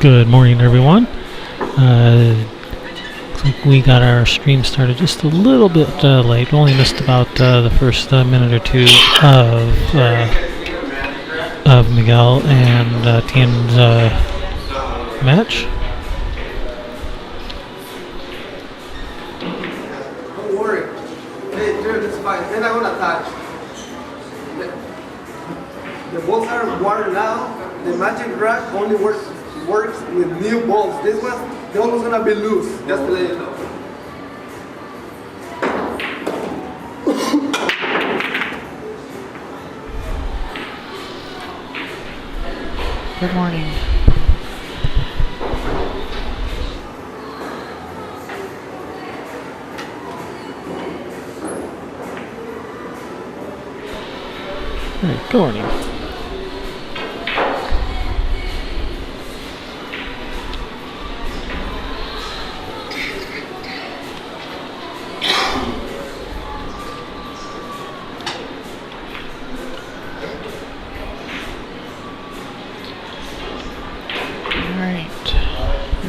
Good morning, everyone. Looks like we got our stream started just a little bit late. We only missed about the first minute or two of Miguel and Tien's match. Don't worry. Hey, dude, it's fine. Then I want to touch. The balls are worn now. The magic rack only works with new balls. This one, they're almost gonna be loose. Just to let you know. Good morning. All right, good morning.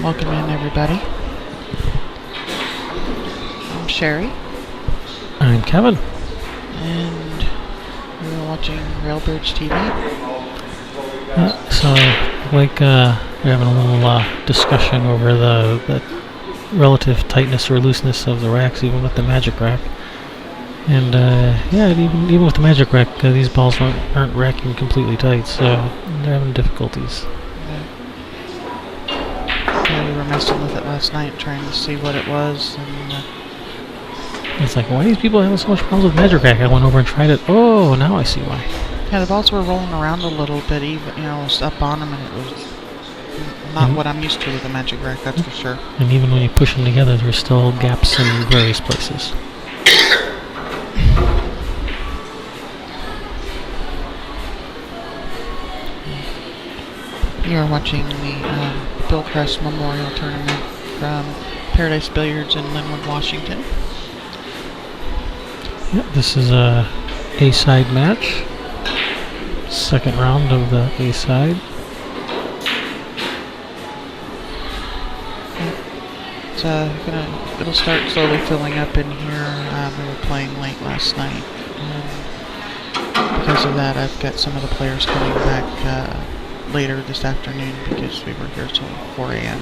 Welcome in, everybody. I'm Sherry. I'm Kevin. And we're watching Railbirds TV. So, we're having a little discussion over the relative tightness or looseness of the racks, even with the magic rack. And even with the magic rack, these balls aren't racking completely tight, so they're having difficulties. We were messing with it last night, trying to see what it was, and it's like, why are these people having so much problems with magic rack? I went over and tried it. Oh, now I see why. Yeah, the balls were rolling around a little bit, even, it was up on them, and it was not what I'm used to with the magic rack, that's for sure. And even when you push them together, there's still gaps in various places. You are watching the Bill Cress Memorial Tournament from Paradise Billiards in Lynnwood, Washington. Yep, this is a A-side match. Second round of the A-side. It'll start slowly filling up in here. We were playing late last night. Because of that, I've got some of the players coming back later this afternoon because we were here till 4 a.m.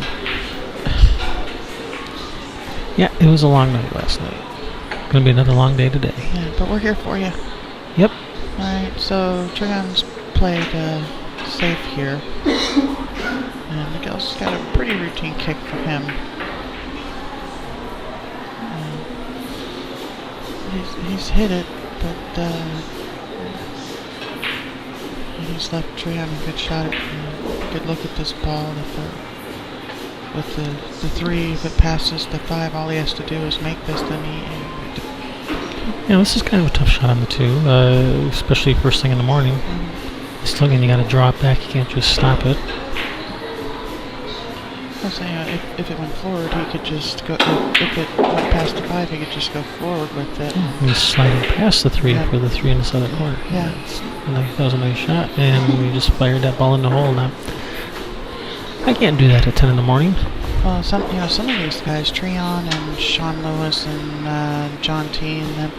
Yeah, it was a long night last night. Gonna be another long day today. Yeah, but we're here for you. Yep. Alright, so Trion's played safe here. And Miguel's got a pretty routine kick for him. He's hit it, but he's left Trion a good shot at good look at this ball. With the 3, if it passes the 5, all he has to do is make this, then Yeah, this is kind of a tough shot on the 2, especially first thing in the morning. Still, again, you got to draw it back. You can't just stop it. I was saying, if it went forward, he could just go. If it went past the 5, he could just go forward with it. He's sliding past the 3 for the 3 in the southern corner. Yeah. That was a nice shot, and we just fired that ball in the hole. Now, I can't do that at 10 in the morning. Well, some of these guys, Trion and Sean Lewis and John Tien,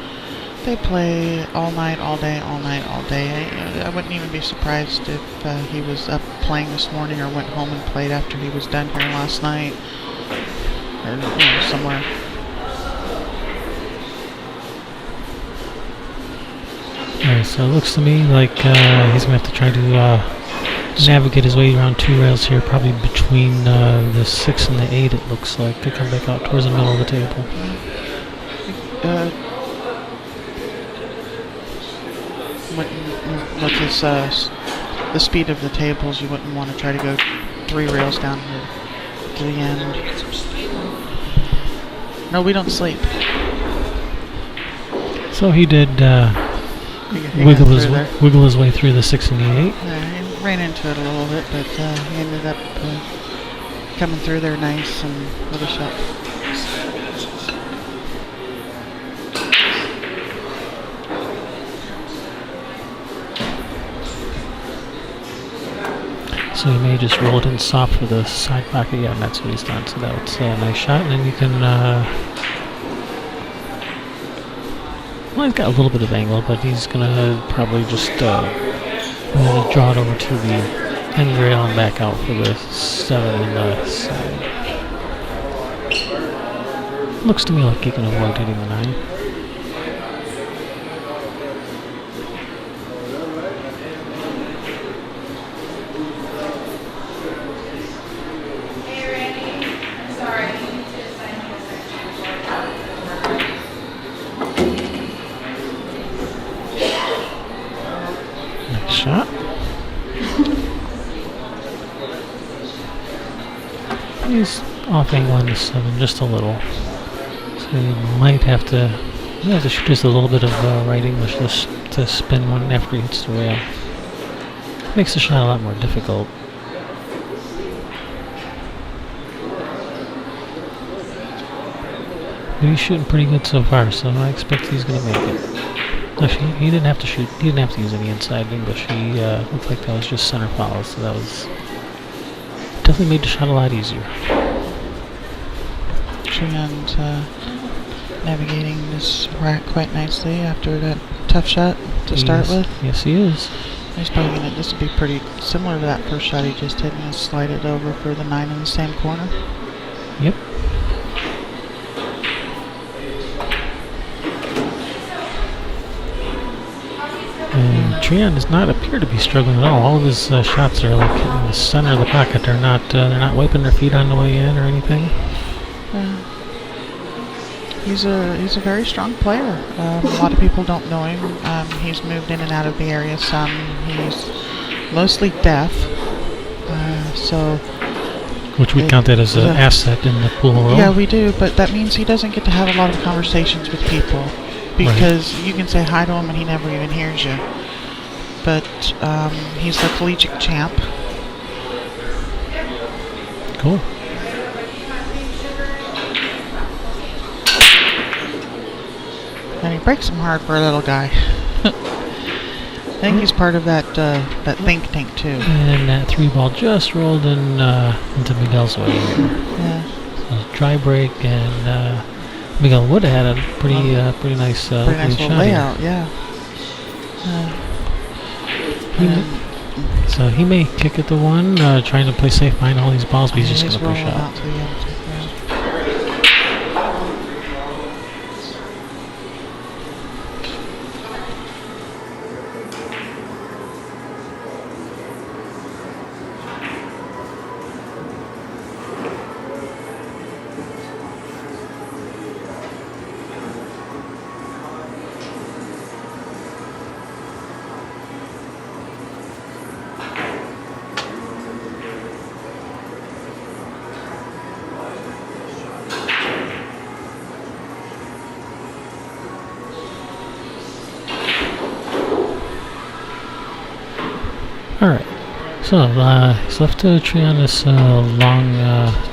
they play all night, all day, all night, all day. I wouldn't even be surprised if he was up playing this morning or went home and played after he was done here last night, or somewhere. Alright, so it looks to me like he's going to have to try to navigate his way around 2 rails here, probably between the 6 and the 8, it looks like, to come back out towards the middle of the table. With this, the speed of the tables, you wouldn't want to try to go 3 rails down to the end. No, we don't sleep. So he did wiggle his way through the 6 and the 8. He ran into it a little bit, but he ended up coming through there nice and with a shot. So he may just roll it in soft for the side pocket. Yeah, and that's what he's done. So that was a nice shot. And then you can... well, he's got a little bit of angle, but he's going to probably just draw it over to the end rail and back out for the 7 in the side. Looks to me like he can avoid hitting the 9. Nice shot. He's off angle on the 7 just a little. So you might have to shoot just a little bit of right English just to spin one after he hits the rail. Makes the shot a lot more difficult. But he's shooting pretty good so far, so I expect he's going to make it. Actually, he didn't have to shoot. He didn't have to use any inside English. He looked like that was just center follow, so that was definitely made the shot a lot easier. And navigating this rack quite nicely after that tough shot to start with. Yes, he is. He's probably going to, this would be pretty similar to that first shot he just did, and slide it over for the 9 in the same corner. Yep. And Tien does not appear to be struggling at all. All of his shots are like in the center of the pocket. They're not wiping their feet on the way in or anything. He's a very strong player. A lot of people don't know him. He's moved in and out of the area some. He's mostly deaf, so which we count that as an asset in the pool roll. Yeah, we do, but that means he doesn't get to have a lot of conversations with people because you can say hi to him and he never even hears you. But he's the collegiate champ. Cool. And he breaks them hard for a little guy. I think he's part of that that think tank too. And that 3 ball just rolled in into Miguel's way here. Yeah. So dry break, and Miguel would have had a pretty nice pretty nice little layout. Here. Yeah. So he may kick at the 1, trying to play safe behind all these balls, but he's just going to push out. Alright, so he's left to Tien this long,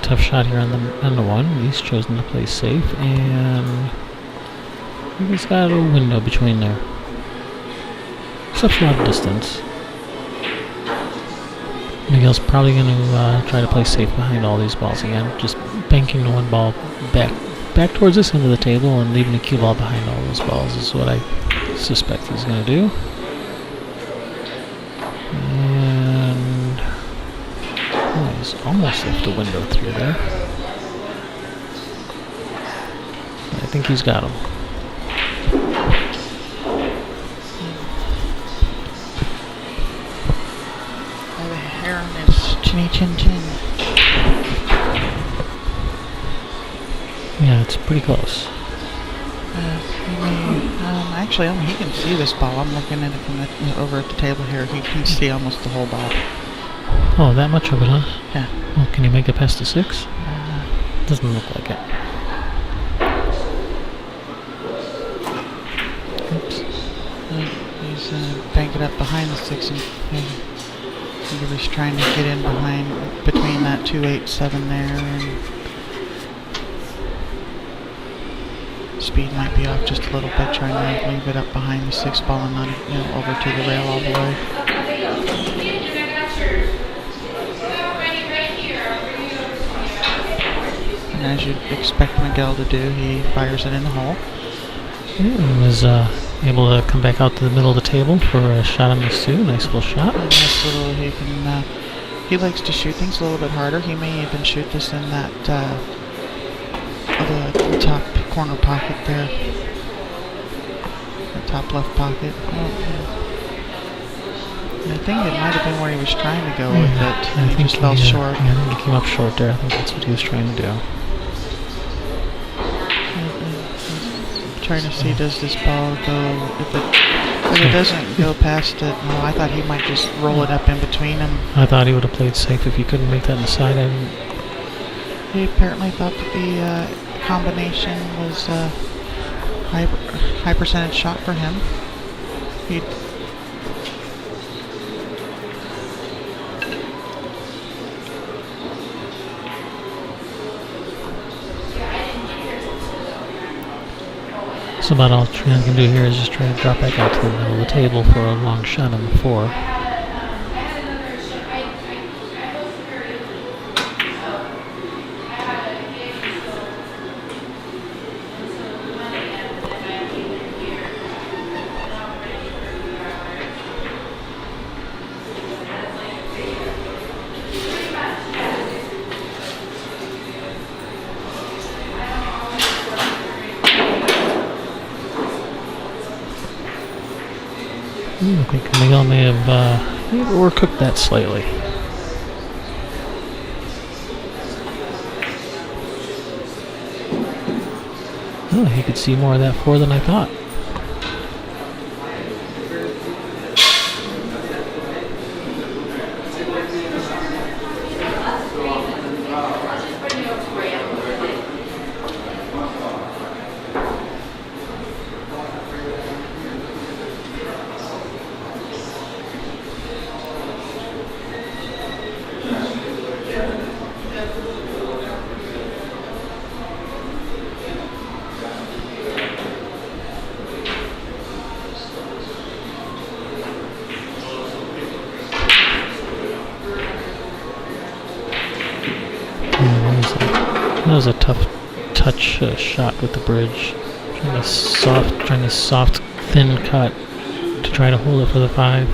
tough shot here on the 1. He's chosen to play safe, and he's got a window between there. Such a lot of distance. Miguel's probably going to try to play safe behind all these balls again, just banking the 1 ball back towards this end of the table and leaving the cue ball behind all those balls is what I suspect he's going to do. And he's almost left the window through there. I think he's got him. By the hair on his chinny chin chin. Yeah, it's pretty close. Actually, he can see this ball. I'm looking at it from over at the table here. He can see almost the whole ball. Oh, that much of it, huh? Yeah. Well, can you make it past the 6? Doesn't look like it. Oops. He's banking up behind the 6, and he was trying to get in between that 2, 8, 7 there, and speed might be off just a little bit, trying to leave it up behind the 6 ball and not over to the rail all the way. you'd expect Miguel to do. He fires it in the hole. And was able to come back out to the middle of the table for a shot on this too. Nice little shot. Nice little, he likes to shoot things a little bit harder. He may even shoot this in that, the top corner pocket there. The top left pocket. I think it might have been where he was trying to go with it. I think just fell short. Yeah, I think he came up short there. I think that's what he was trying to do. Trying to see, does this ball go, if it doesn't go past it, no, I thought he might just roll it up in between them. I thought he would have played safe if he couldn't make that in the side. He apparently thought that the combination was a high percentage shot for him. He So about all Tien can do here is just try to drop back out to the middle of the table for a long shot on the 4. I think Miguel may have overcooked that slightly. Oh, he could see more of that 4 than I thought. That was a tough touch shot with the bridge. Trying to soft, thin cut to try to hold it for the 5.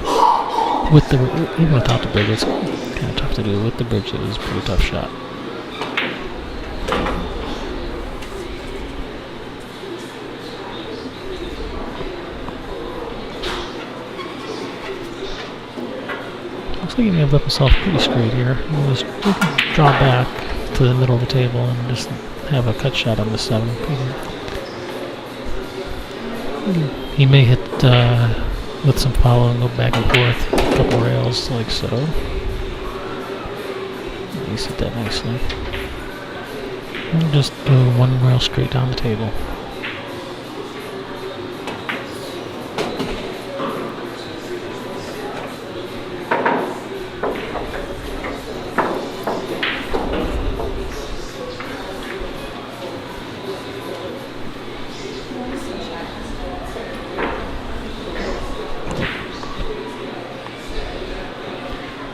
With the even without the bridge, it's kind of tough to do. With the bridge, it was a pretty tough shot. Looks like he may have left himself pretty straight here. He was draw back to the middle of the table and just have a cut shot on the 7. He may hit with some follow and go back and forth a couple rails like so. He's hit that nicely. And just do 1 rail straight down the table.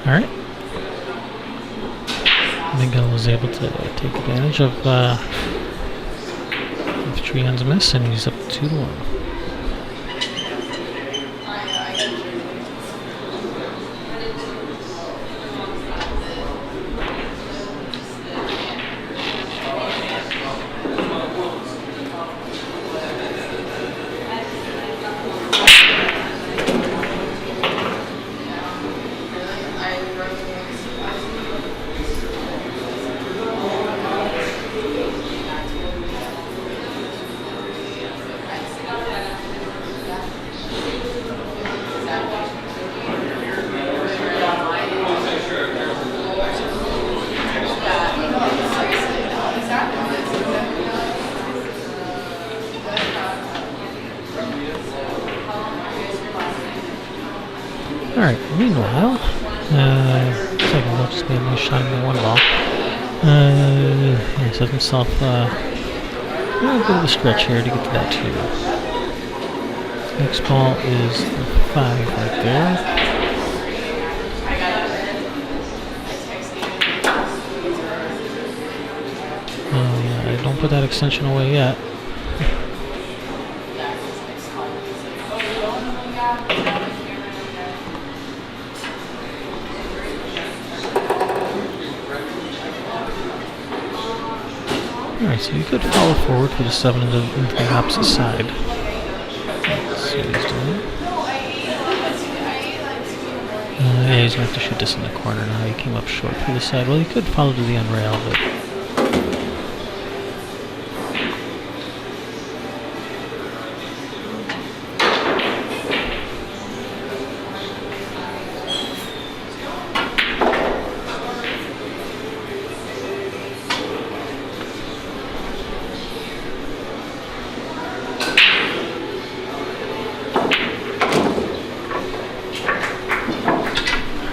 Alright. Miguel was able to take advantage of Tien's miss, and he's up 2-1. Alright, meanwhile, looks like it'll just be a nice shot in the 1 ball. He set himself a bit of a stretch here to get to that 2. Next ball is the 5 right there. Don't put that extension away yet. Alright, so you could follow forward for the 7 into the opposite side. Let's see what he's doing. Yeah, he's going to have to shoot this in the corner now. He came up short through the side. Well, he could follow to the unrail, but...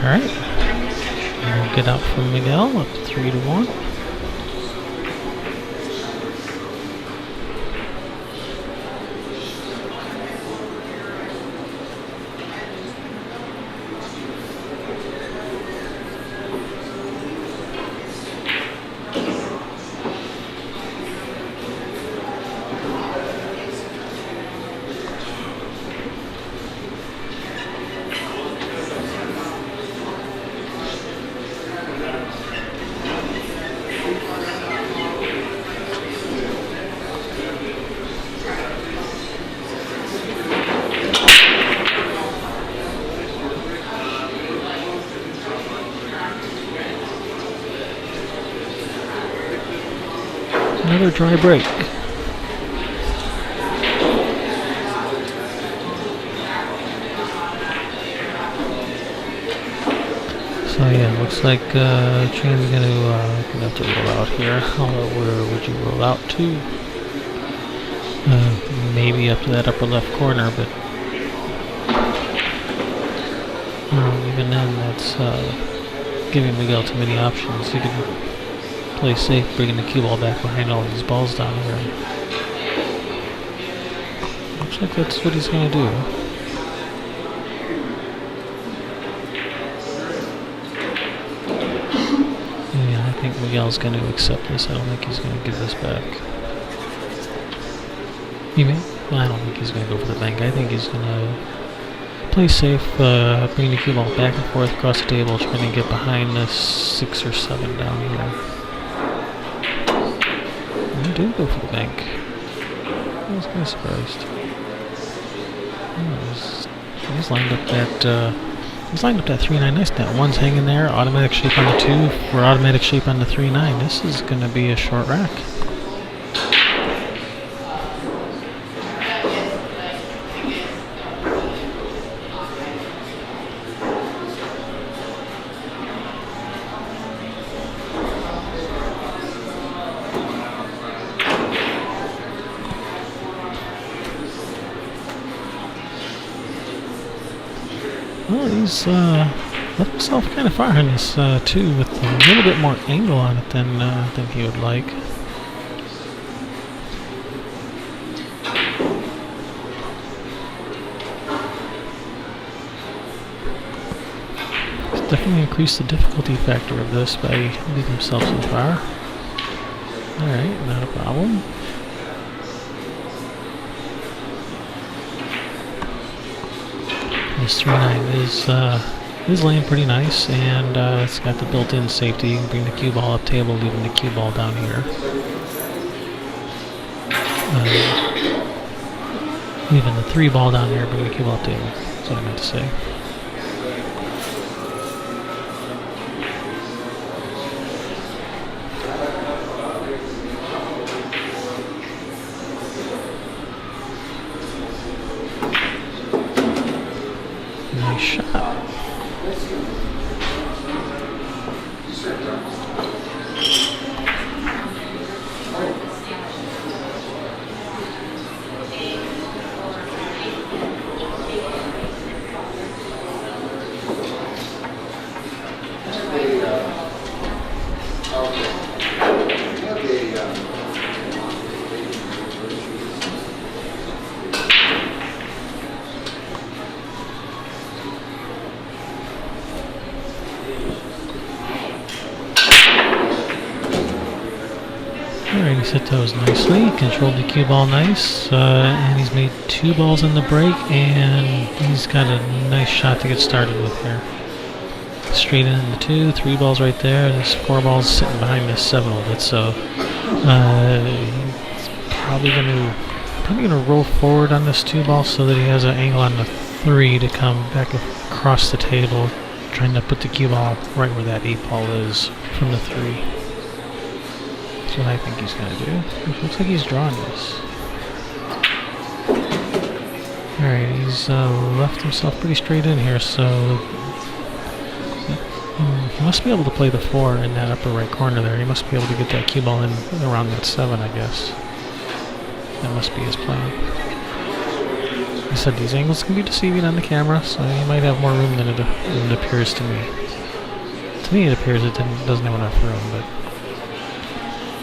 Alright, we'll get out from Miguel, up to 3-1. Another dry break. So yeah, looks like Tien's gonna have to roll out here. Where would you roll out to? Maybe up to that upper left corner, but even then, that's giving Miguel too many options. You can play safe, bringing the cue ball back behind all these balls down here. Looks like that's what he's gonna do. Yeah, I think Miguel's gonna accept this. I don't think he's gonna give this back. You may? Well, I don't think he's gonna go for the bank. I think he's gonna play safe, bring the cue ball back and forth across the table, trying to get behind the 6 or 7 down here. He did go for the bank. I was kind of surprised. He's lined up that 3-9 nice. That 1's hanging there. Automatic shape on the 2 for automatic shape on the 3-9. This is going to be a short rack. Well, he's left himself kind of far in this too, with a little bit more angle on it than I think he would like. He's definitely increased the difficulty factor of this by leaving himself so far. Alright, not a problem. This 3-9 is laying pretty nice, and it's got the built-in safety. You can bring the cue ball up table, leaving the cue ball down here. Leaving the 3 ball down here, bring the cue ball up table. That's what I meant to say. Nice shot. Alright, he's hit those nicely, controlled the cue ball nice, and he's made 2 balls in the break, and he's got a nice shot to get started with here. Straight in the 2, 3 balls right there, there's 4 balls sitting behind this 7 of it, so he's probably gonna roll forward on this 2 ball so that he has an angle on the 3 to come back across the table, trying to put the cue ball right where that 8 ball is from the 3. That's what I think he's going to do. It looks like he's drawing this. Alright, he's left himself pretty straight in here, so he must be able to play the 4 in that upper right corner there. He must be able to get that cue ball in around that 7, I guess. That must be his plan. Like I said, these angles can be deceiving on the camera, so he might have more room than it appears to me. To me, it appears it doesn't have enough room, but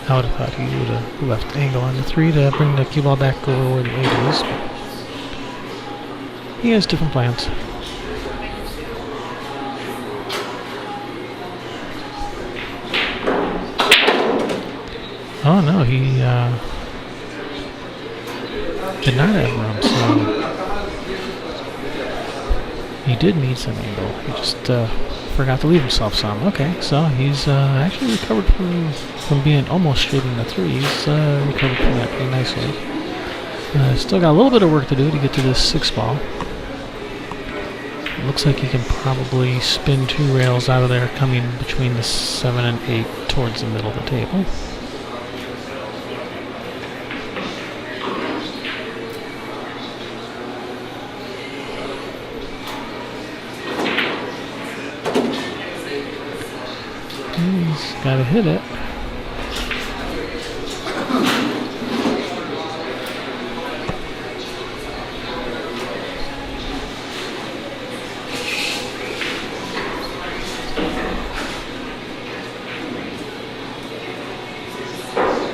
I would have thought he would have left angle on the 3 to bring the cue ball back over where the 8 is. He has different plans. Oh no, he did not have room, so he did need some angle. He just forgot to leave himself some. Okay, so he's actually recovered from being almost straight in the 3. He's recovered from that pretty nicely. Still got a little bit of work to do to get to this 6 ball. It looks like he can probably spin 2 rails out of there, coming between the 7 and 8 towards the middle of the table. He's got to hit it.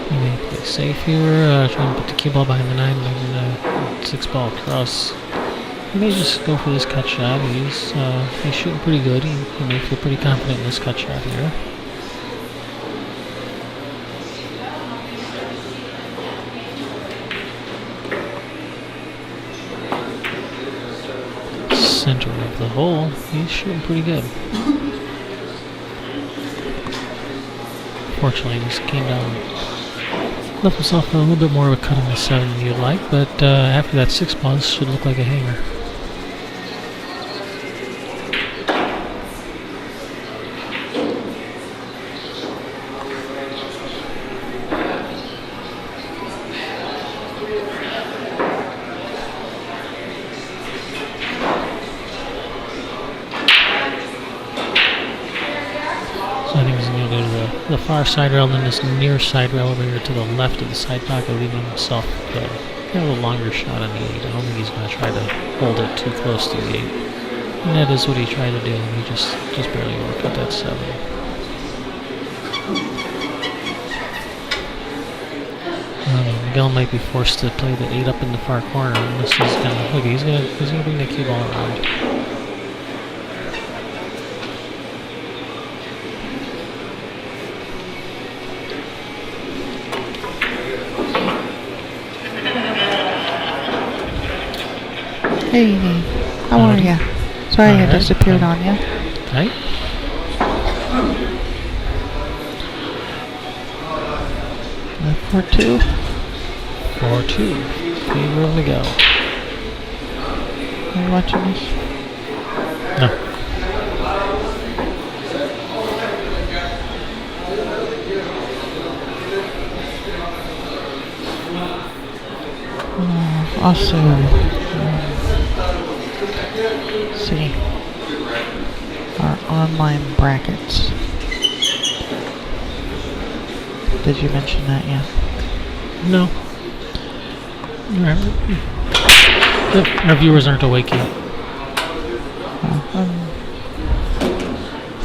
He may play safe here, trying to put the cue ball behind the 9 and the 6 ball across. He may just go for this cut shot. He's shooting pretty good. He may feel pretty confident in this cut shot here. Center of the hole, he's shooting pretty good. Fortunately, he just came down, left himself a little bit more of a cut on the 7 than you'd like, but after that 6 ball, this should look like a hanger. So I think he's going to go to the far side rail, and then this near side rail over here to the left of the side pocket, leaving himself a little longer shot on the 8. I don't think he's going to try to hold it too close to the 8. And that is what he tried to do, and he just barely overcut that 7. Miguel might be forced to play the 8 up in the far corner, unless he's going to, look, he's going to bring the cue ball around. Hey, how are ya? Sorry I disappeared on ya. Right? Left 4-2. 4-2. Favor of Miguel. Are you watching this? No. Also, see our online brackets. Did you mention that yet? No. Our viewers aren't awake yet.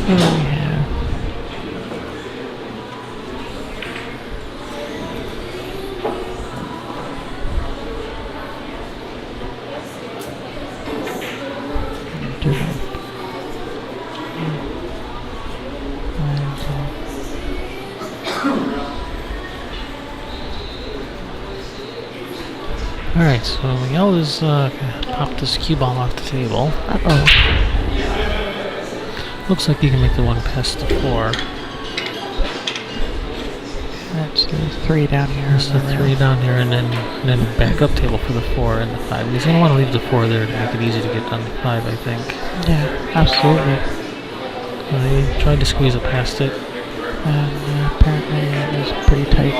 What do we have? Alright, so Miguel is gonna pop this cue ball off the table. Uh-oh. Looks like you can make the one past the 4. That's the 3 down here. There's the 3 down here, and then back up table for the 4 and the 5. He's gonna want to leave the 4 there to make it easy to get down to 5, I think. Yeah, absolutely. He tried to squeeze it past it. And apparently it was pretty tight.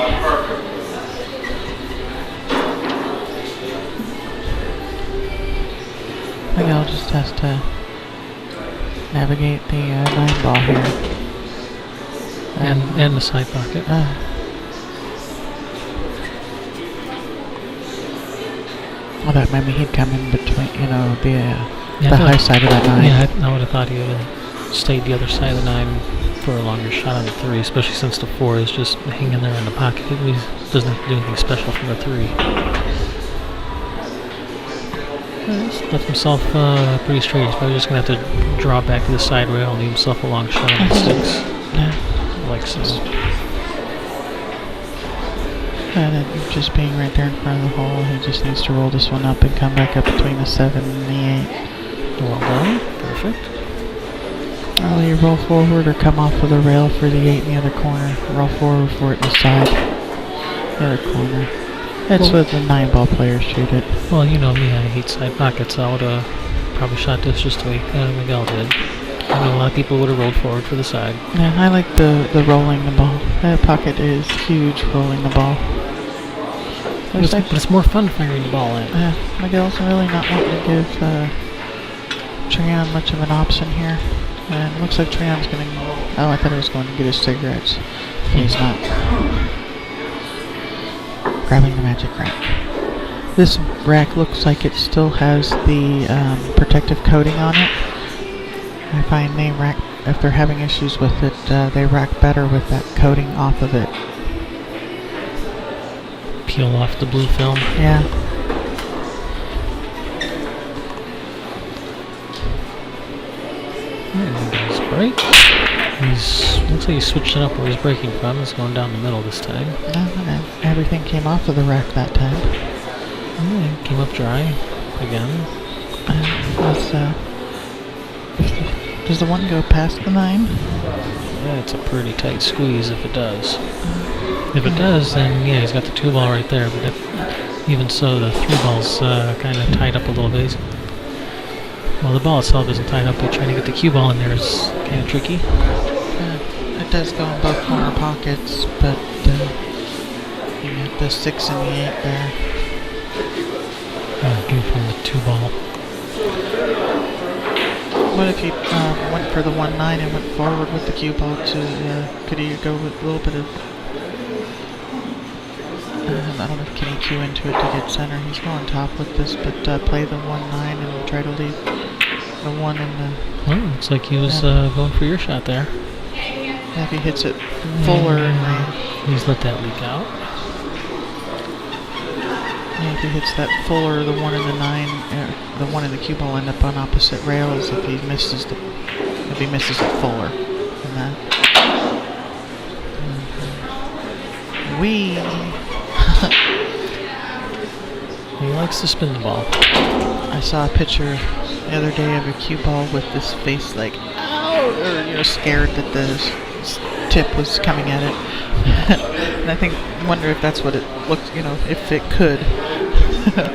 Miguel just has to navigate the 9 ball here. And the side pocket. Well, that maybe he'd come in between, the Yeah, high side of that 9. Yeah, I would have thought he would have stayed the other side of the 9 for a longer shot on the 3, especially since the 4 is just hanging there in the pocket. He doesn't have to do anything special from the 3. He's left himself pretty straight. He's probably just going to have to draw back to the side rail and leave himself a long shot on the 6. Yeah. Like so. And it just being right there in front of the hole, he just needs to roll this one up and come back up between the 7 and the 8. Well done. Perfect. Well, you roll forward or come off of the rail for the 8 in the other corner. Roll forward for it in the side. The other corner. That's what the 9 ball players shoot it. Well, you know me, I hate side pockets. I would have probably shot this just the way Miguel did. I know a lot of people would have rolled forward for the side. Yeah, I like the rolling the ball. That pocket is huge, rolling the ball. But it's more fun firing the ball in. Miguel's really not wanting to give Tien much of an option here. And it looks like Trian's going to... Oh, I thought he was going to get his cigarettes. He's not. Grabbing the magic rack. This rack looks like it still has the protective coating on it. I find if they're having issues with it, they rack better with that coating off of it. Peel off the blue film. Yeah. Miguel's break. Looks like he's switched it up where he's breaking from. It's going down the middle this time. Everything came off of the rack that time. Yeah, came up dry again. Does the one go past the 9? Yeah, it's a pretty tight squeeze if it does. If it does, then yeah, he's got the 2 ball right there. But even so, the 3 ball's kind of tied up a little bit. Well, the ball itself isn't tied up, but trying to get the cue ball in there is kind of tricky. It does go in both corner pockets, but you got the 6 and the 8 there. Give him the 2 ball. What if he went for the 1-9 and went forward with the cue ball to, could he go with a little bit of, I don't know if can he cue into it to get center. He's going top with this, but play the 1-9 and try to leave the 1 in the... Well, looks like he was going for your shot there. Yeah, if he hits it fuller and he's let that leak out. Yeah, if he hits that fuller, the 1 and the 9, the 1 and the cue ball end up on opposite rails. If he misses it fuller than that. He likes to spin the ball. I saw a picture the other day of a cue ball with this face like, ow, or scared that the tip was coming at it. And I wonder if that's what it looked, if it could.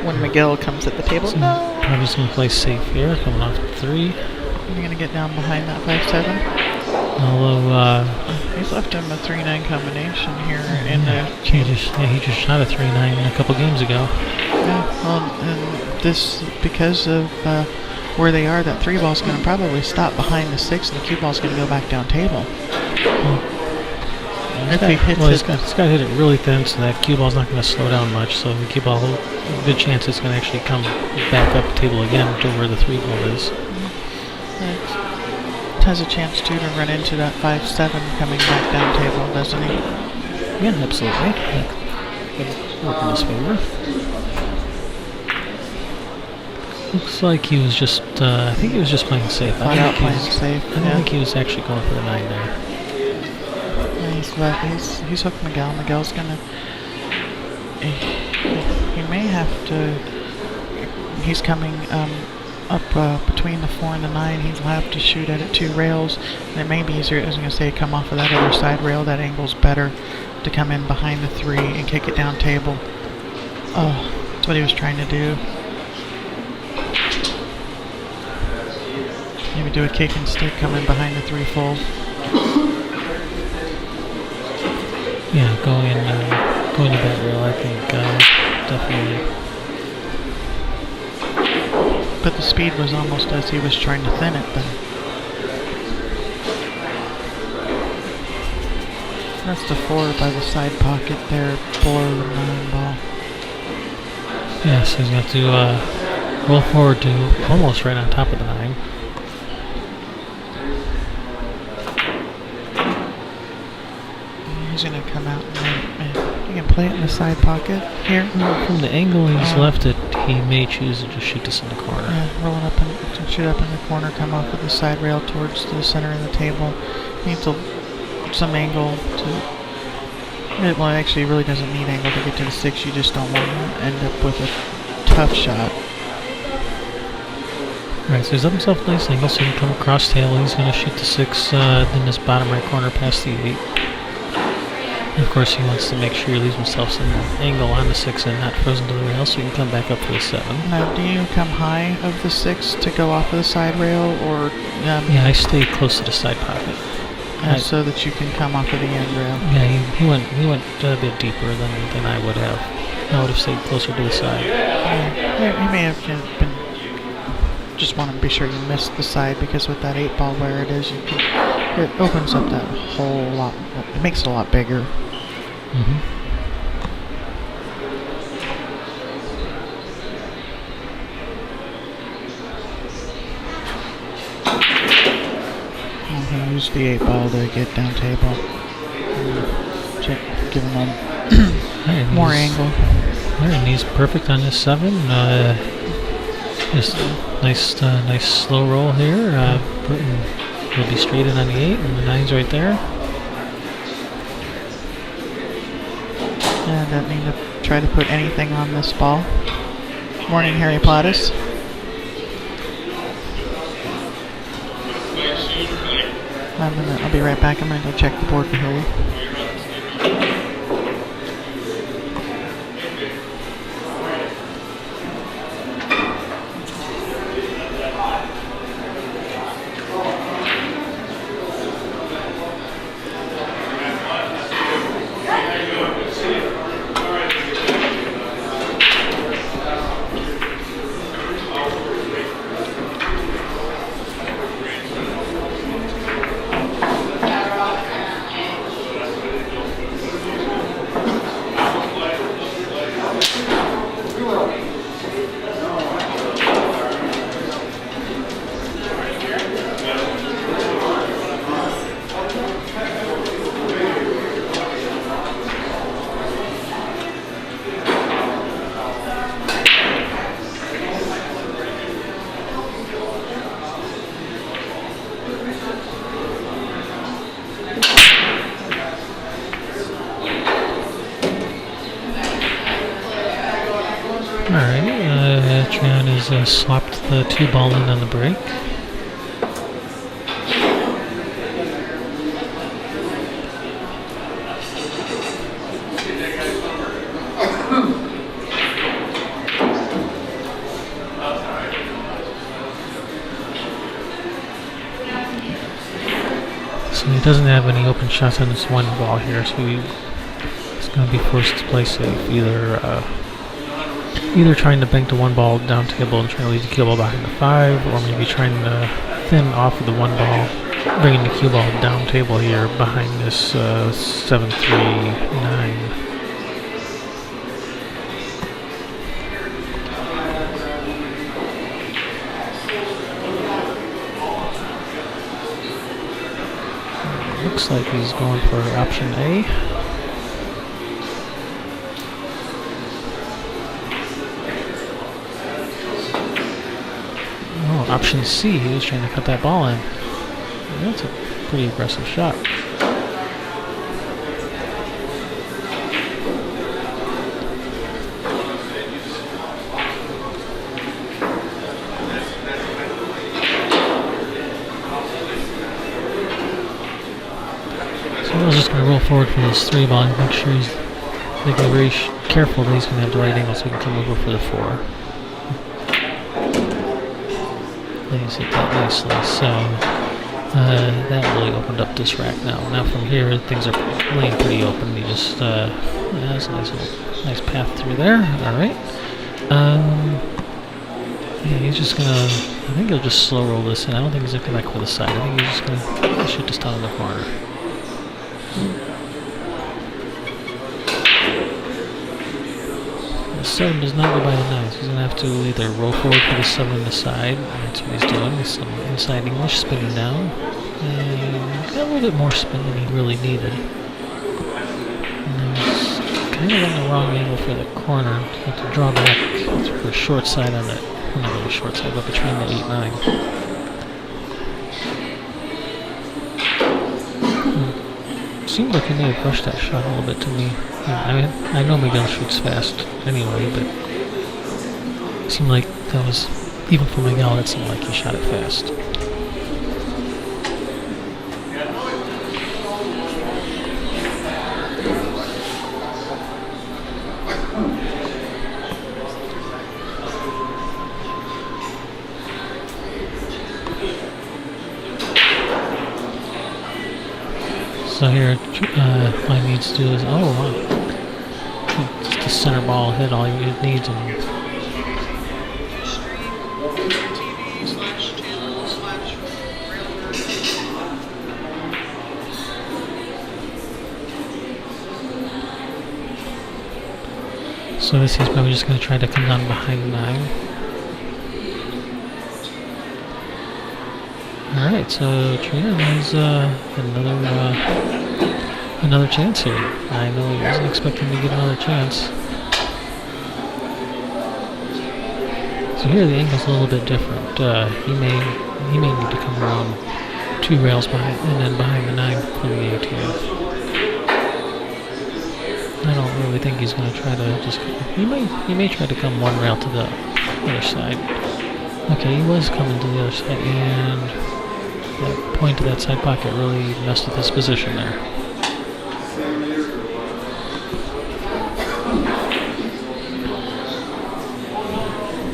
When Miguel comes at the table. So probably just going to play safe here, coming off 3. You're going to get down behind that 5-7. Although, he's left him a 3-9 combination here in he just shot a 3-9 a couple games ago. Yeah, well, and this, because of where they are, that 3 ball's going to probably stop behind the 6, and the cue ball's going to go back down table. If he hits he's got to hit it really thin, so that cue ball's not going to slow down much. So the cue ball, a good chance it's going to actually come back up the table again to where the 3 ball is. It has a chance to run into that 5-7 coming back down table, doesn't he? Yeah, absolutely. Could work in his favor. Looks like he was just, I think he was just playing safe. I don't think he was actually going for the 9 there. He's hooked Miguel. Miguel's gonna... He may have to. He's coming up between the 4 and the 9. He'll have to shoot at 2 rails. And it may be easier, I was going to say, come off of that other side rail. That angle's better to come in behind the 3 and kick it down table. Oh, that's what he was trying to do. Maybe do a kick and stick, come in behind the 3 full. Yeah, going to that rail, I think, definitely. But the speed was almost as he was trying to thin it then. That's the 4 by the side pocket there, below the 9 ball. Yeah, so he's going to have to roll forward to almost right on top of the 9. He's going to come out and you can play it in the side pocket here. From the angle he's left it, he may choose to just shoot this in the corner. Yeah, roll it up and shoot up in the corner, come off with the side rail towards the center of the table. Needs some angle to. Well, actually, it really doesn't need angle to get to the 6. You just don't want to end up with a tough shot. Alright, so he's up himself a nice angle, so he can come across tail. He's going to shoot the 6 in this bottom right corner past the 8. And of course, he wants to make sure he leaves himself some angle on the 6 and not frozen to the rail, so he can come back up for the 7. Now, do you come high of the 6 to go off of the side rail, or? Yeah, I stay close to the side pocket. So that you can come off of the end rail. Yeah, he went a bit deeper than I would have. I would have stayed closer to the side. Yeah, you may have been. Just want to be sure you missed the side, because with that 8 ball where it is, it opens up that whole lot. It makes it a lot bigger. Use the 8 ball to get down table. Check, give him more angle. Alright, and he's perfect on this 7. Just nice slow roll here. He'll be straight in on the 8, and the 9's right there. And I need to try to put anything on this ball. Morning, Harry Pottis. I'll be right back. I'm going to go check the board for Harry. Tien has swapped the 2 ball in on the break. So he doesn't have any open shots on this 1 ball here, so he's going to be forced to play safe. Either trying to bank the 1 ball down table and trying to leave the cue ball behind the 5, or maybe trying to thin off of the 1 ball, bringing the cue ball down table here behind this 7-3-9. Looks like he's going for option A. Option C, he was trying to cut that ball in. That's a pretty aggressive shot. So I was just going to roll forward for this 3 ball and make sure he's making very careful that he's going to have the right angle so he can come over for the 4. He's hit that nicely, so that really opened up this rack now. Now from here, things are laying pretty open. He just has a nice path through there. All right. Yeah, he's just gonna. I think he'll just slow roll this in. I don't think he's gonna come back for the side. I think he's just gonna shoot this down in the corner. The 7 does not go by the 9s. He's gonna have to either roll forward for the 7 on the side. That's what he's doing. He's some inside English spinning down. And got a little bit more spin than he really needed. And he's kind of on the wrong angle for the corner. Have to draw back for a short side on that. Well, not really short side, but between the 8-9. Seemed like he may have rushed that shot a little bit to me. I know Miguel shoots fast anyway, but it seemed like that was, even for Miguel, it seemed like he shot it fast. So here, all he needs to do is, oh wow, just the center ball hit all he needs. So this he's probably just going to try to come down behind 9. Alright, so Tien has another chance here. I know he wasn't expecting to get another chance. So here the angle's a little bit different. He may need to come around 2 rails behind and then behind the 9 for the ATF. I don't really think he's going to try to just. He may try to come 1 rail to the other side. Okay, he was coming to the other side, and that point to that side pocket really messed with his position there.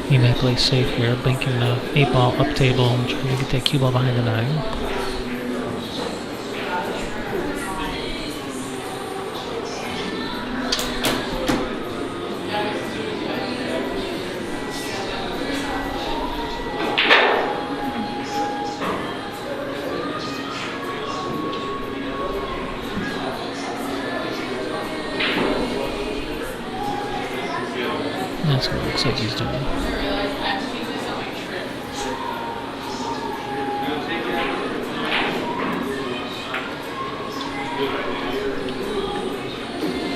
He may play safe here, banking the 8 ball up table and trying to get that cue ball behind the 9. That's what it looks like he's doing.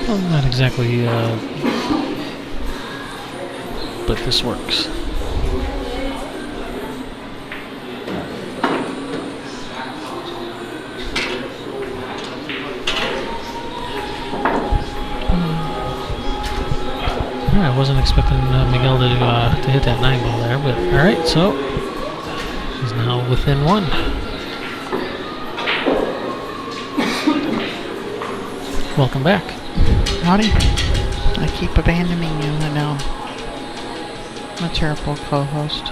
Well, not exactly, but this works. I wasn't expecting Miguel to hit that 9 ball there, but alright, so he's now within 1. Welcome back. Howdy. I keep abandoning you, I know. I'm a terrible co-host.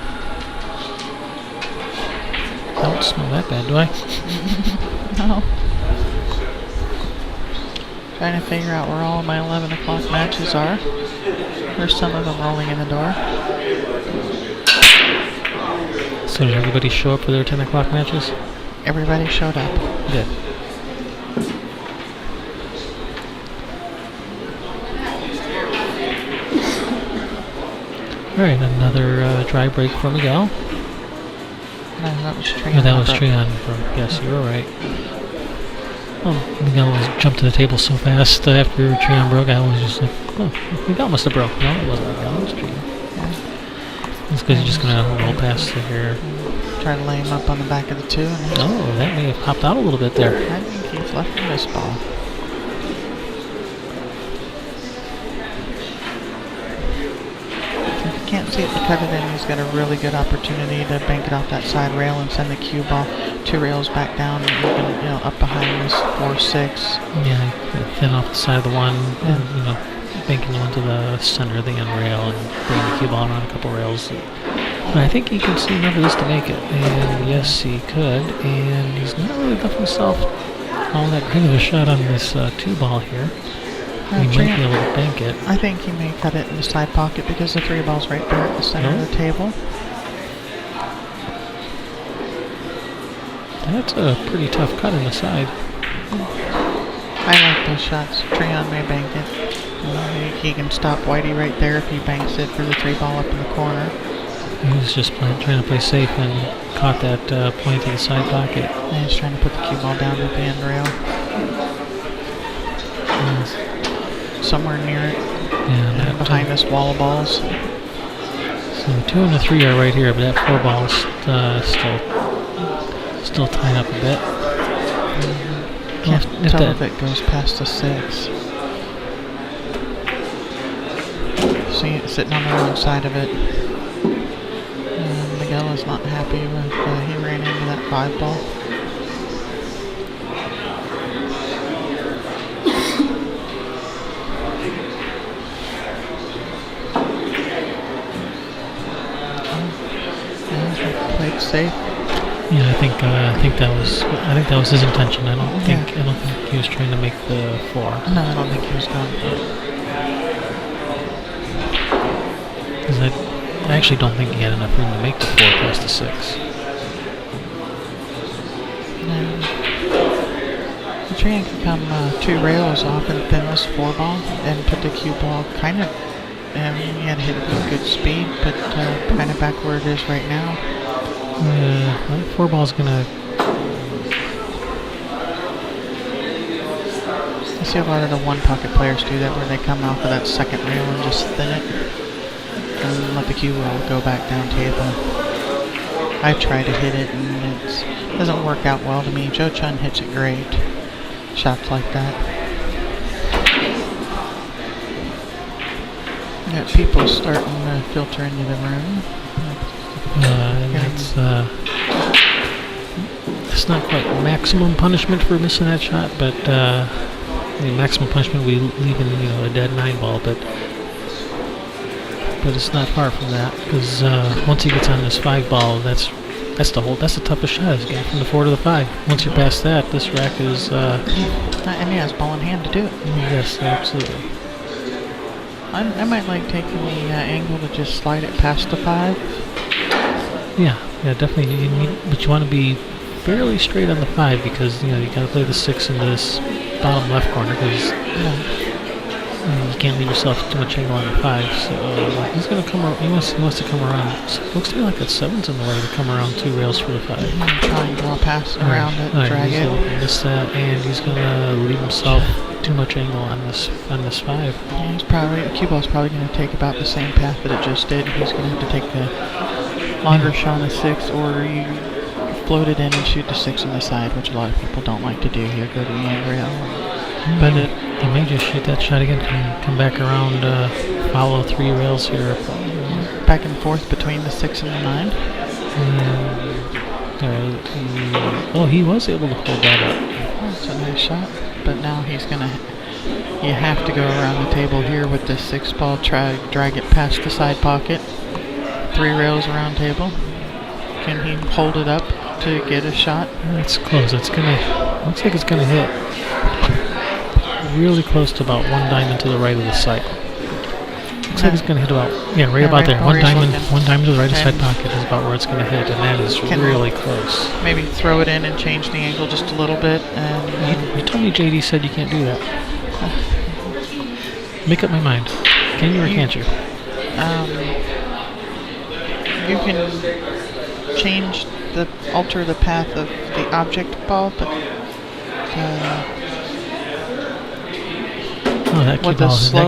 I don't smell that bad, do I? No. Trying to figure out where all of my 11 o'clock matches are. There's some of them rolling in the door. So did everybody show up for their 10 o'clock matches? Everybody showed up. Good. Alright, another dry break for Miguel. No, that was Tien. Oh, that was Tien. Yes, you were right. Oh, Miguel jumped to the table so fast after Tien broke. I was just like, oh, Miguel must have broke. No, it wasn't Miguel, it was Tien. Yeah. It's because you're just going to roll past it here. Try to lay him up on the back of the 2. And oh, that may have popped out a little bit there. I think he's left in this ball. can't see it to cut it in, he's got a really good opportunity to bank it off that side rail and send the cue ball 2 rails back down, and even, you know, up behind this 4-6. Yeah, thin off the side of the one, and, you know, banking onto the center of the end rail and bring the cue ball around a couple rails. But I think he can see enough of this to make it, and yes, he could, and he's not really left himself all that great of a shot on this 2 ball here. He might be able to bank it. I think he may cut it in the side pocket because the 3 ball's right there at the center of the table. That's a pretty tough cut in the side. I like those shots. Tien may bank it. He can stop Whitey right there if he banks it for the 3 ball up in the corner. He was just trying to play safe and caught that point to the side pocket. And he's trying to put the cue ball down at the end rail. Somewhere near it. Yeah, and behind this wall of balls. So the 2 and the 3 are right here, but that 4 ball is still tied up a bit. Can't tell if it goes past the 6. See it sitting on the wrong side of it. Miguel is not happy with he ran into that 5 ball. Played safe. Yeah, I think that was his intention. I don't think he was trying to make the 4. No, I don't think he was going for it. Because I actually don't think he had enough room to make the 4 past the 6. No. The Tien can come 2 rails off and thin this 4 ball and put the cue ball kind of. He had hit it with good speed, but kind of back where it is right now. That 4 ball's gonna. I see a lot of the 1 pocket players do that, where they come off of that second rail and just thin it and let the cue ball go back down table. I try to hit it and it doesn't work out well to me. Joe Chun hits it great. Shots like that. Got people starting to filter into the room. It's not quite maximum punishment for missing that shot, but the maximum punishment we leave in a dead 9 ball, but it's not far from that, because once he gets on this 5 ball, that's the toughest shot, is getting from the 4 to the 5. Once you're past that, this rack is and he has ball in hand to do it. Yes, absolutely. I might like taking the angle to just slide it past the 5. Yeah, definitely. But you want to be fairly straight on the 5, because you got to play the 6 in this bottom left corner, because you can't leave yourself too much angle on the 5. So he's going to come around. He wants to come around. So it looks to me like that 7's in the way to come around 2 rails for the 5. Try and draw past around it, drag it. Miss that, and he's going to leave himself too much angle on this 5. Yeah, the cue ball's probably going to take about the same path that it just did. He's going to have to take the longer shot on the 6, or you float it in and shoot the 6 on the side, which a lot of people don't like to do here. Go to the end rail. But he may just shoot that shot again and come back around, follow 3 rails here. Back and forth between the 6 and the 9. He was able to hold that up. That's a nice shot. But now you have to go around the table here with this 6 ball, drag it past the side pocket. 3 rails around table. Can he hold it up to get a shot? It's close. Looks like it's gonna hit really close to about 1 diamond to the right of the side. Looks like it's gonna hit about about there. 1 diamond to the right of the side pocket is about where it's gonna hit, and that is really close. Maybe throw it in and change the angle just a little bit. And you told me JD said you can't do that. Make up my mind. Can you or can't you? You can alter the path of the object ball, but that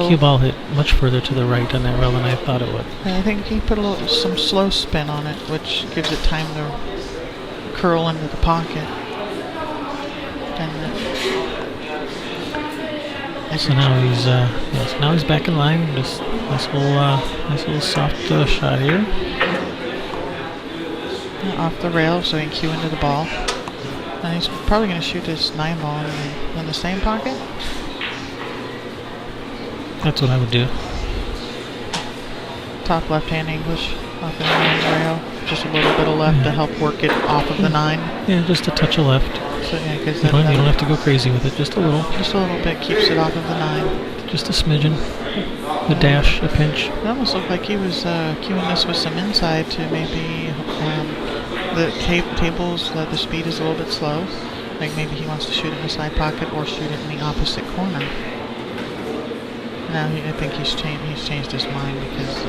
cue ball hit much further to the right on that rail than I thought it would. I think he put some slow spin on it, which gives it time to curl into the pocket. So now he's back in line, just Nice little soft shot here. Off the rail, so he can cue into the ball. And he's probably going to shoot his 9 ball in the same pocket. That's what I would do. Top left-hand English off the 9 rail. Just a little bit of left to help work it off of the 9. Yeah, just a touch of left. So, yeah, because you don't have to go crazy with it. Just a little. Just a little bit keeps it off of the 9. Just a smidgen. A dash, a pinch. It almost looked like he was cueing this with some inside to maybe the tables. The speed is a little bit slow. Like maybe he wants to shoot it in the side pocket or shoot it in the opposite corner. Now I think he's changed his mind because.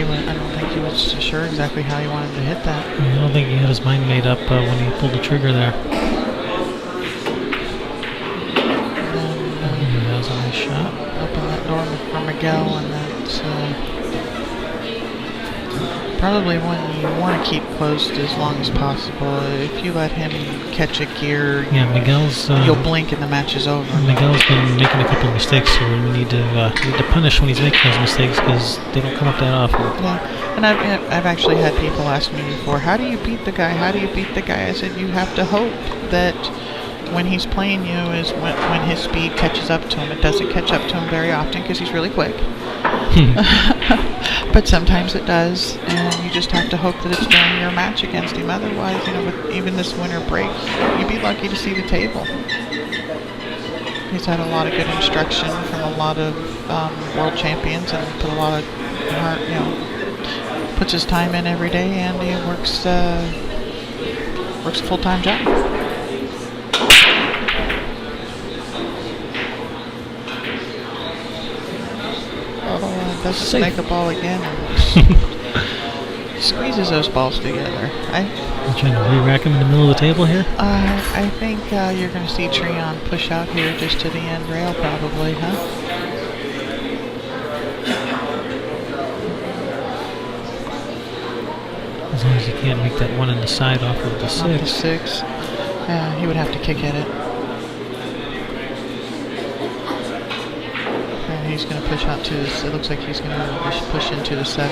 I don't think he was sure exactly how he wanted to hit that. I don't think he had his mind made up when he pulled the trigger there. And that was a nice shot. Open that door for Miguel, and that's probably one you want to keep closed as long as possible. If you let him catch a gear, Miguel's you'll blink and the match is over. Miguel's been making a couple of mistakes here, and we need to punish when he's making those mistakes because they don't come up that often. Yeah, and I've actually had people ask me before, how do you beat the guy? How do you beat the guy? I said you have to hope that when he's playing you is when his speed catches up to him. It doesn't catch up to him very often because he's really quick. But sometimes it does, and you just have to hope that it's during your match against him. Otherwise, with even this winter break, you'd be lucky to see the table. He's had a lot of good instruction from a lot of world champions, and put a lot of heart, puts his time in every day, and he works a full-time job. Doesn't make a ball again. Squeezes those balls together. You're trying to re-rack him in the middle of the table here? I think you're going to see Tien push out here just to the end rail probably, huh? As long as you can't make that one in the side off of the 6. Off the 6. He would have to kick at it. He's going to push out to this. It looks like he's going to push into the 7.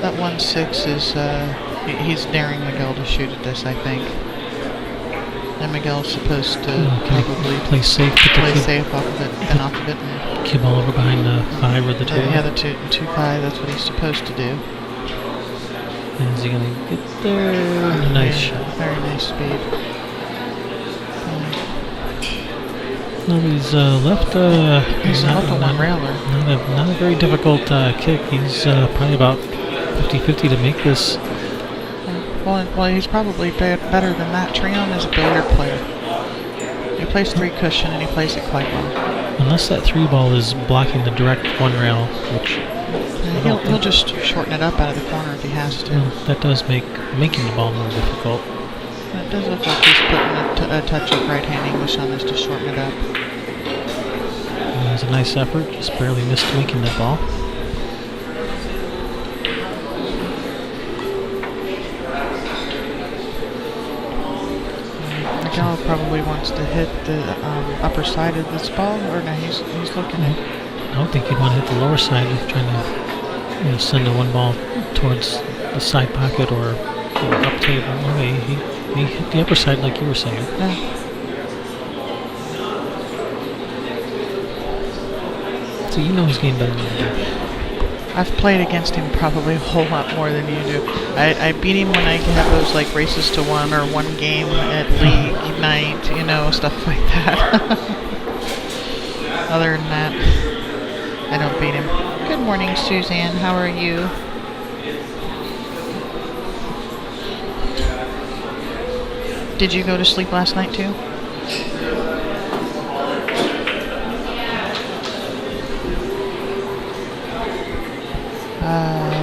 That 1-6 is he's daring Miguel to shoot at this, I think. And Miguel's supposed to probably play safe off of it and off of it. And cue ball over behind the 5 or the 2. Yeah, the 2-5. That's what he's supposed to do. And is he going to get there? Nice shot. Very nice speed. No, he's left. He's left a one-railer. Not a very difficult kick. He's probably about 50-50 to make this. Well, he's probably better than that. Tien is a billiard player. He plays 3 cushion and he plays it quite well. Unless that 3 ball is blocking the direct 1 rail, which he'll just shorten it up out of the corner if he has to. That does make making the ball more difficult. It does look like he's putting a touch of right-hand English on this to shorten it up. It was a nice effort, just barely missed making that ball. Miguel probably wants to hit the upper side of this ball, or no, he's looking at. I don't think he'd want to hit the lower side. He's trying to send the 1 ball towards the side pocket or up table. Okay, he hit the upper side like you were saying. Yeah. So you know he's getting better than you do. I've played against him probably a whole lot more than you do. I beat him when I have those like races to 1 or 1 game at league night, stuff like that. Other than that, I don't beat him. Good morning, Suzanne. How are you? Did you go to sleep last night too?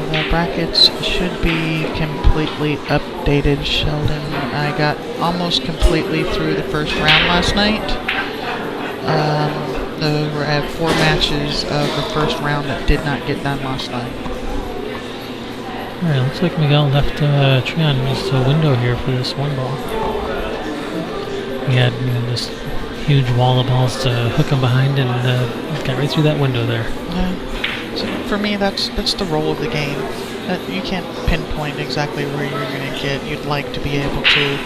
The brackets should be completely updated, Sheldon. I got almost completely through the first round last night. I had 4 matches of the first round that did not get done last night. Alright, looks like Miguel left Tien just a window here for this one ball. He had this huge wall of balls to hook him behind and got right through that window there. Yeah. So for me, that's the role of the game. You can't pinpoint exactly where you're going to get. You'd like to be able to.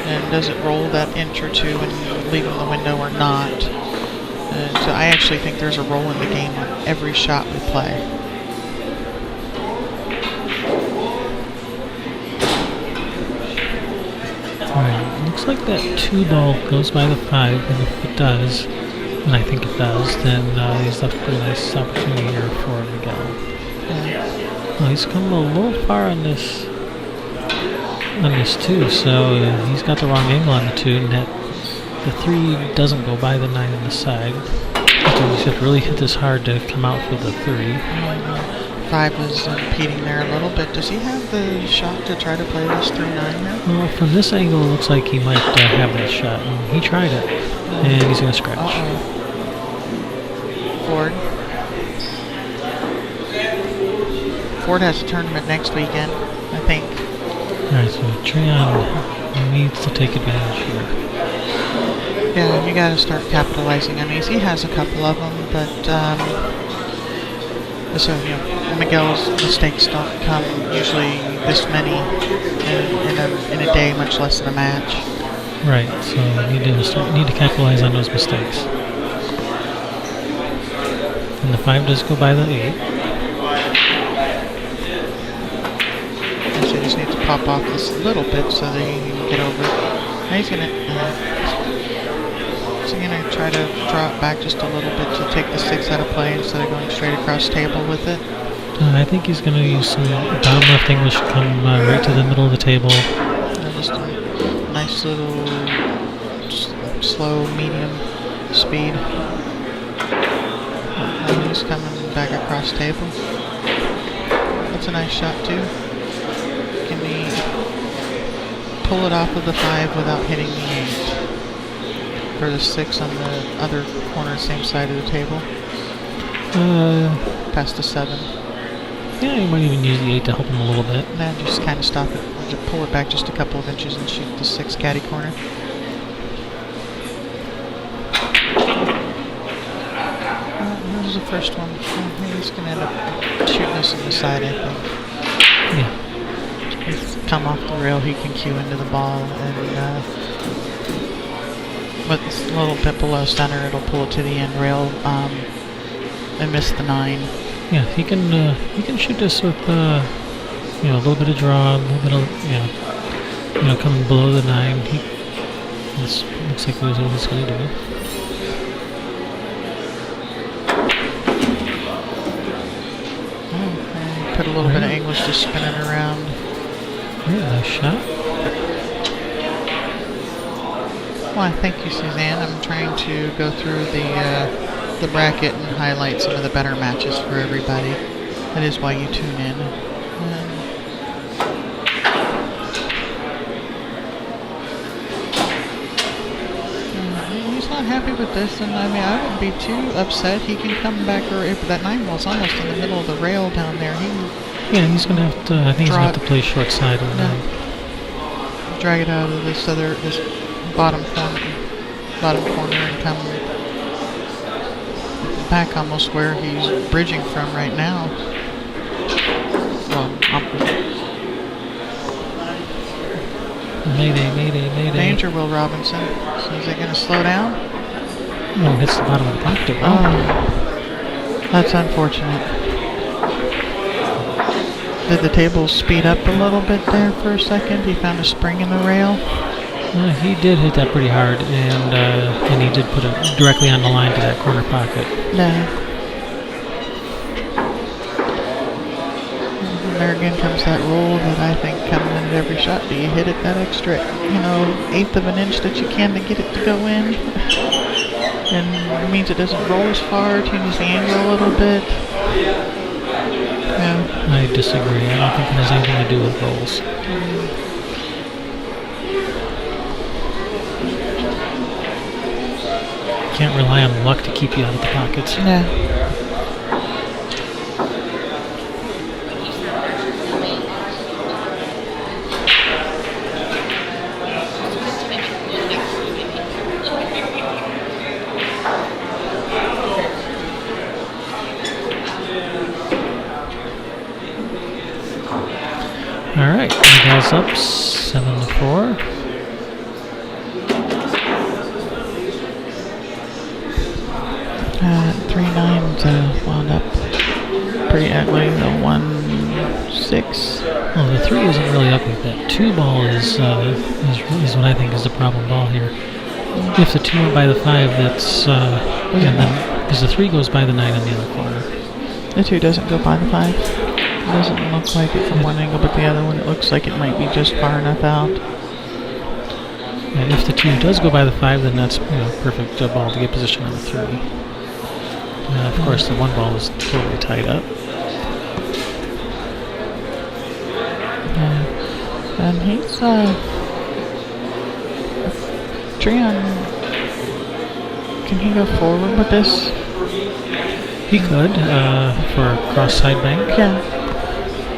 And does it roll that inch or two and leave him the window or not? So I actually think there's a role in the game on every shot we play. Alright, looks like that 2 ball goes by the 5, and if it does, and I think it does, then he's left a nice opportunity here for Miguel. Well, he's come a little far on this 2, so he's got the wrong angle on the 2, and that the 3 doesn't go by the 9 on the side. He's got to really hit this hard to come out for the 3. 5 is impeding there a little bit. Does he have the shot to try to play this 3-9 here? Well, from this angle, it looks like he might have that shot. And he tried it, and he's going to scratch. Ford has a tournament next weekend, I think. Alright, so Tien needs to take advantage here. Yeah, you got to start capitalizing on these. He has a couple of them, but so Miguel's mistakes don't come usually this many in a day, much less in a match. Right, so you need to capitalize on those mistakes. And the 5 does go by the 8. So you just need to pop off this a little bit so that you can get over it. Now he's gonna try to draw it back just a little bit to take the 6 out of play instead of going straight across table with it. I think he's gonna use some bottom left English, come right to the middle of the table. Just a nice little slow, medium speed. And he's coming back across table. That's a nice shot too. Can he pull it off of the 5 without hitting the 8? For the 6 on the other corner, same side of the table. Past the 7. Yeah, you might even use the 8 to help him a little bit. And then just kind of stop it, just pull it back just a couple of inches and shoot the 6 caddy corner. Here's the first one. He's going to end up shooting this in the side, I think. Yeah. He's come off the rail, he can cue into the ball, and with a little bit below center, it'll pull it to the end rail and miss the 9. Yeah, he can shoot this with a little bit of draw, a little bit of coming below the 9. This looks like that's what he's going to do. And put a little bit of English just spinning around. Yeah, nice shot. Well, thank you, Suzanne. I'm trying to go through the bracket and highlight some of the better matches for everybody. That is why you tune in. He's not happy with this, and I mean, I wouldn't be too upset. He can come back, or if that 9 ball's almost in the middle of the rail down there. He's gonna have to. I think he's gonna have to play short side on that. Drag it out of this bottom corner and come back almost where he's bridging from right now. Well, Mayday. Danger, Will Robinson. So is it going to slow down? No, it hits the bottom of the pocket. Oh, that's unfortunate. Did the table speed up a little bit there for a second? He found a spring in the rail. He did hit that pretty hard, and he did put it directly on the line to that corner pocket. Yeah. And there again comes that roll that I think coming in at every shot. Do you hit it that extra, 1/8 of an inch that you can to get it to go in? And it means it doesn't roll as far, changes the angle a little bit. Yeah. I disagree. I don't think it has anything to do with rolls. Can't rely on luck to keep you out of the pockets. Yeah. Alright, Miguel's up 7-4. Three nines wound up pretty ugly. The 1-6. Well, the 3 isn't really ugly. That 2 ball is what I think is the problem ball here. If the 2 went by the 5, that's and then because the 3 goes by the 9 in the other corner. The 2 doesn't go by the 5. It doesn't look like it from one angle, but the other one it looks like it might be just far enough out. And if the 2 does go by the 5, then that's perfect ball to get position on the 3. Of course, the 1 ball is totally tied up. And he's Tien, can he go forward with this? He could for a cross side bank. Yeah.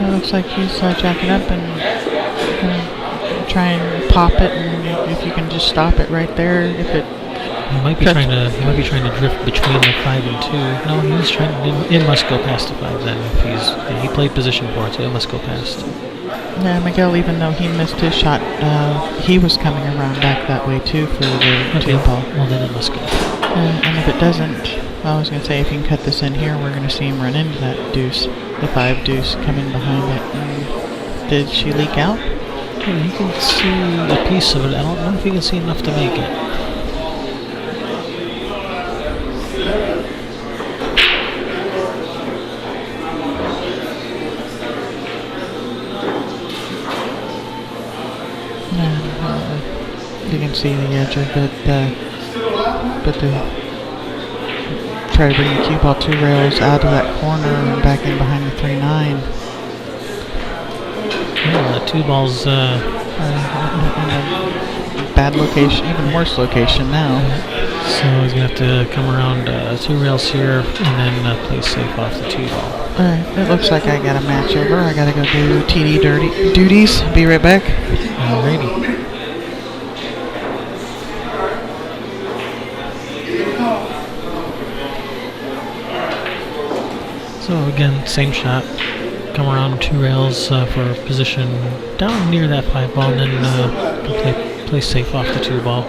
It looks like he's jacking up and gonna try and pop it, and if you can just stop it right there, if it. He might be trying to drift between the 5 and 2. No, he's trying. It must go past the 5 then. If he played position for it, so it must go past. Yeah, Miguel, even though he missed his shot, he was coming around back that way too for the 2 ball. Well, then it must go. And if it doesn't, I was going to say, if you can cut this in here, we're going to see him run into that deuce, the 5 deuce coming behind it. And did she leak out? Yeah, you can see a piece of it. I don't know if you can see enough to make it. You can see the edge of it, but try to bring the cue ball 2 rails out of that corner and back in behind the 3-9. Yeah, the 2 balls In a bad location, even worse location now. So he's going to have to come around 2 rails here and then play safe off the 2 ball. Alright, it looks like I got a match over. I gotta go do TD duties. Be right back. Alrighty. So again, same shot. Come around 2 rails for position down near that 5 ball, and then play safe off the 2 ball.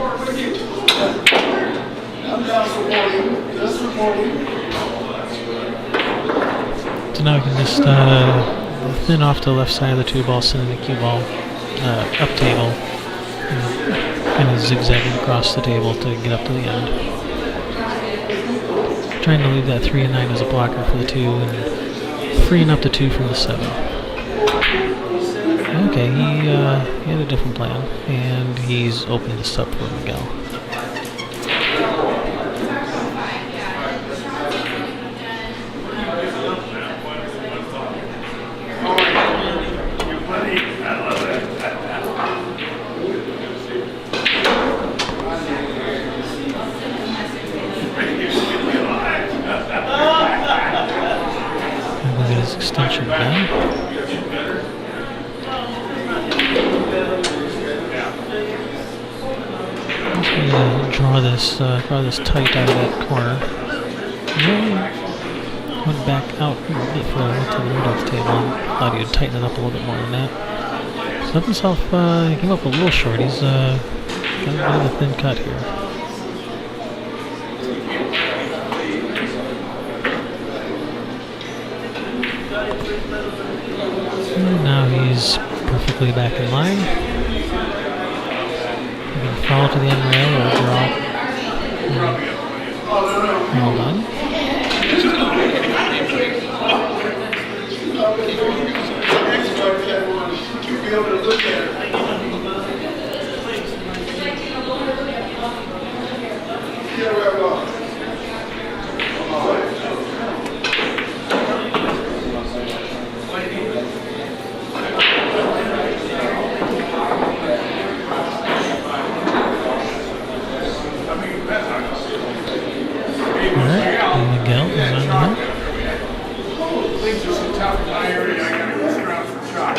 So now we can just thin off the left side of the 2 ball, sending the cue ball up table, and zigzagging across the table to get up to the end. Trying to leave that 3 and 9 as a blocker for the 2 and freeing up the 2 from the 7. Okay, he had a different plan, and he's opened this up for Miguel. Extension down. I'm just going to draw this tight out of that corner. Went back out a little bit further to the middle of the table and thought he'd tighten it up a little bit more than that. So left himself, he came up a little short. He's got a bit of a thin cut here. And now he's perfectly back in line. You can follow to the end rail or drop. Well done. Miguel is on the hill. Things are so tough in my area, I gotta go around for shot.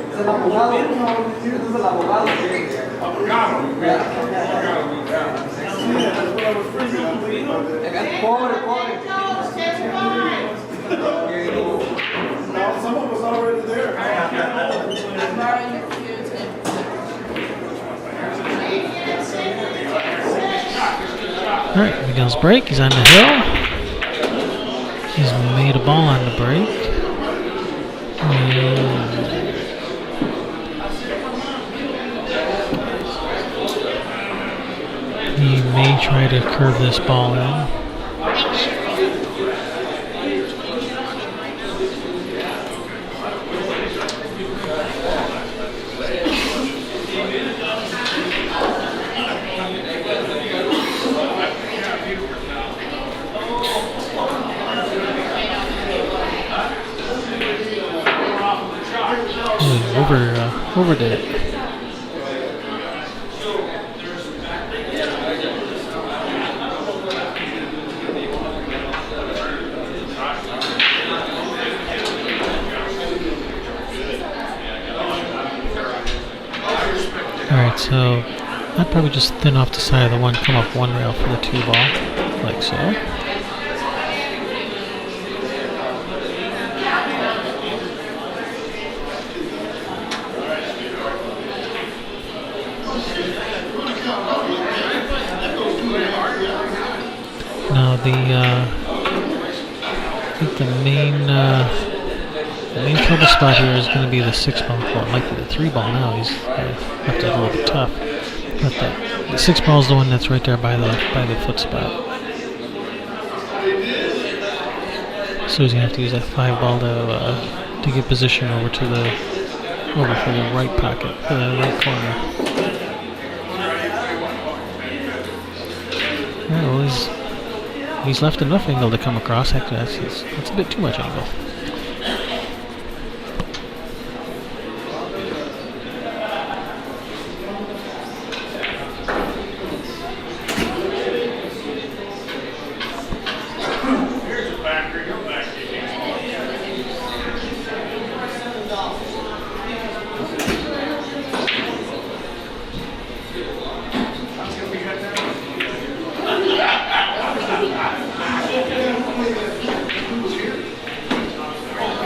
¿Es el abogado? ¿Es el abogado? Pobre. Alright, Miguel's break. He's on the hill. He's made a ball on the break. He may try to curve this ball in. Overdid it. Alright, so I'd probably just thin off the side of the one, come up one rail for the 2 ball, like so. Now I think the main trouble spot here is going to be the 6 ball. Well, it might be the 3 ball now. He's left it a little bit tough. But the 6 ball is the one that's right there by the foot spot. So he's going to have to use that 5 ball to get position over for the right pocket, the right corner. Yeah, well, he's left enough angle to come across. Actually, that's a bit too much angle.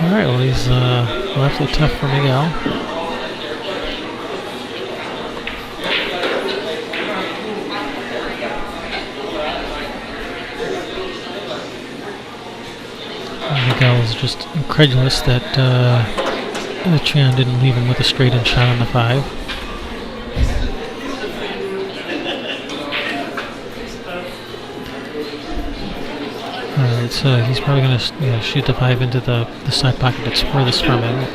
Alright, well he's left it tough for Miguel. Miguel is just incredulous that Tien didn't leave him with a straight-in shot on the 5. So he's probably going to shoot the 5 into the side pocket that's furthest from him.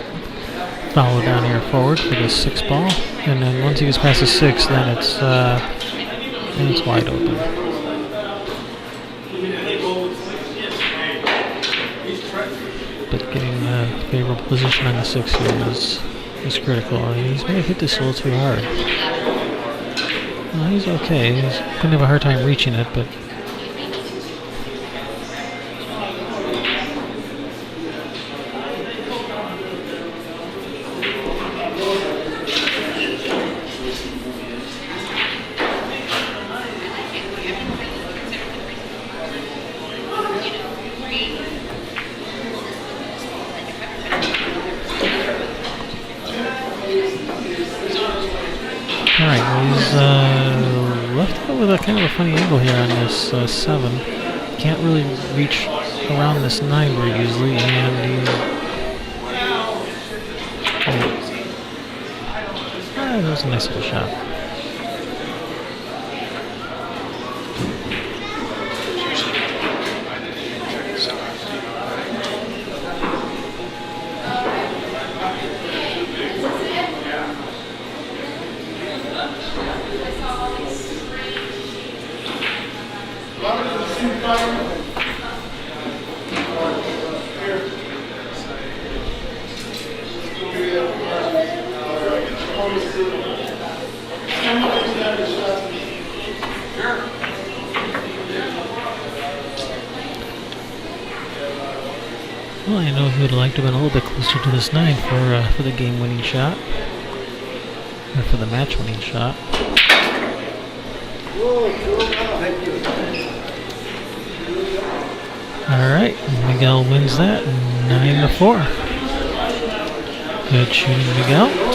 Follow down here forward for the 6 ball, and then once he gets past the 6, then it's wide open. But getting a favorable position on the 6 here is critical. He's going to hit this a little too hard. Well, he's okay. He's going to have a hard time reaching it, but. Alright, well he's left with a kind of a funny angle here on this 7. Can't really reach around this 9 very easily, and that was a nice little shot. Well, I know he would have liked to have been a little bit closer to this 9 for the game-winning shot, or for the match-winning shot. All right, Miguel wins that 9-4. Good shooting, Miguel.